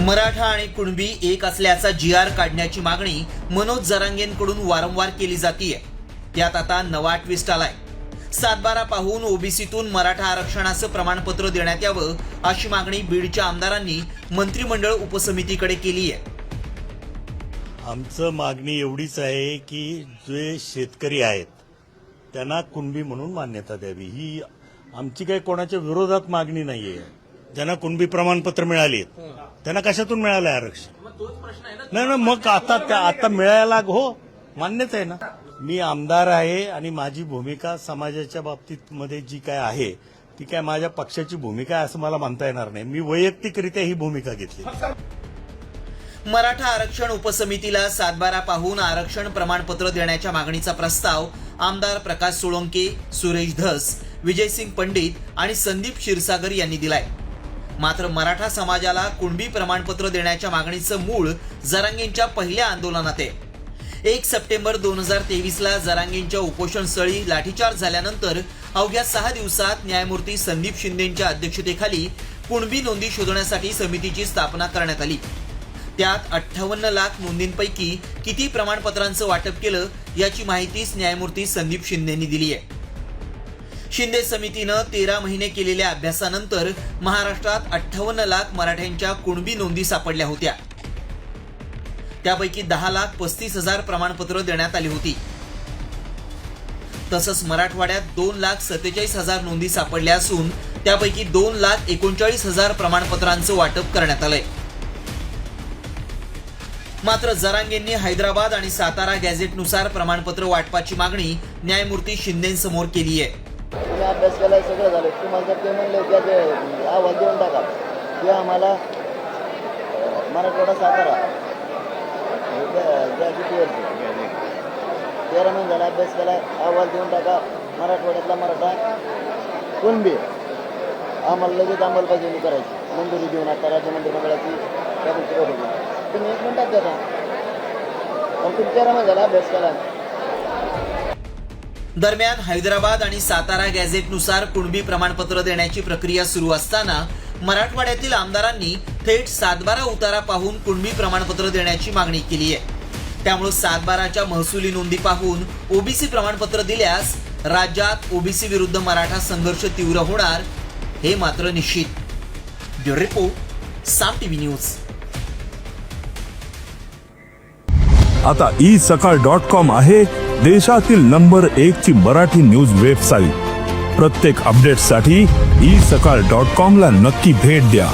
मराठा आणि कुणबी एक असल्याचा जी.आर. काढण्याची मागणी मनोज जरांगेंकडून वारंवार केली जातीये. त्यात आता नवा ट्विस्ट आलाय. 7/12 पाहून ओबीसीतून मराठा आरक्षणाचं प्रमाणपत्र देण्यात यावं अशी मागणी बीडच्या आमदारांनी मंत्रिमंडळ उपसमितीकडे केली आहे. आमचं मागणी एवढीच आहे की जे शेतकरी आहेत त्यांना कुणबी म्हणून मान्यता द्यावी. ही आमची काही कोणाच्या विरोधात मागणी नाहीये. ज्यांना कुणबी प्रमाणपत्र मिळाली त्यांना कशातून मिळालं आरक्षण? नाही, मग आता मिळायला हो मान्यच आहे ना. मी आमदार आहे आणि माझी भूमिका समाजाच्या बाबतीत मध्ये जी काय आहे ती काय माझ्या पक्षाची भूमिका आहे असं मला म्हणता येणार नाही. मी वैयक्तिकरित्या ही भूमिका घेतली. मराठा आरक्षण उपसमितीला 7/12 पाहून आरक्षण प्रमाणपत्र देण्याच्या मागणीचा प्रस्ताव आमदार प्रकाश सोळंके, सुरेश धस, विजयसिंग पंडित आणि संदीप क्षीरसागर यांनी दिलाय. मात्र मराठा समाजाला कुणबी प्रमाणपत्र देण्याच्या मागणीचं मूळ जरांगेंच्या पहिल्या आंदोलनात आहे. 1 सप्टेंबर 2023ला जरांगेंच्या उपोषणस्थळी लाठीचार्ज झाल्यानंतर अवघ्या 6 दिवसात न्यायमूर्ती संदीप शिंदेंच्या अध्यक्षतेखाली कुणबी नोंदी शोधण्यासाठी समितीची स्थापना करण्यात आली. त्यात 58 लाख नोंदींपैकी किती प्रमाणपत्रांचं वाटप केलं याची माहितीच न्यायमूर्ती संदीप शिंदेंनी दिली आहे. शिंदे समितीनं 13 महिने केलेल्या अभ्यासानंतर महाराष्ट्रात 58 लाख मराठ्यांच्या कुणबी नोंदी सापडल्या होत्या. त्यापैकी 10,35,000 प्रमाणपत्र देण्यात आली होती. तसंच मराठवाड्यात 2,47,000 नोंदी सापडल्या असून त्यापैकी 2,39,000 प्रमाणपत्रांचं वाटप करण्यात आलंय. मात्र जरांगेंनी हैदराबाद आणि सातारा गॅझेटनुसार प्रमाणपत्र वाटपाची मागणी न्यायमूर्ती शिंदेंसमोर केली आहे. तुम्ही अभ्यास केलाय, सगळं झालं. तुम्हाला जर ते म्हणले की अहवाल देऊन टाका किंवा आम्हाला मराठवाडा सातारा गॅझेटवरती 13 महिने झाला अभ्यास केलाय, अहवाल देऊन टाका. मराठवाड्यातला मराठा कुणबी आम्हाला लगेच अंमलबजावणी करायची, मंजुरी देऊन आता राज्य मंत्रिमंडळाची त्यापैकी होती. तुम्ही 1 मिनिटात देता, तुम्ही 13 महिने झाला अभ्यास केला. दरम्यान हैदराबाद आणि सातारा गॅझेटनुसार कुणबी प्रमाणपत्र देण्याची प्रक्रिया सुरू असताना मराठवाड्यातील आमदारांनी थेट 7/12 उतारा पाहून कुणबी प्रमाणपत्र देण्याची मागणी केली आहे. त्यामुळे 7/12च्या महसुली नोंदी पाहून ओबीसी प्रमाणपत्र दिल्यास राज्यात ओबीसी विरुद्ध मराठा संघर्ष तीव्र होणार हे मात्र निश्चित. ब्युरो रिपोर्ट, साम टीव्ही न्यूज. आता isakal.com आहे देशातील नंबर 1 ची मराठी न्यूज वेबसाईट. प्रत्येक अपडेटसाठी isakal.com ला नक्की भेट द्या.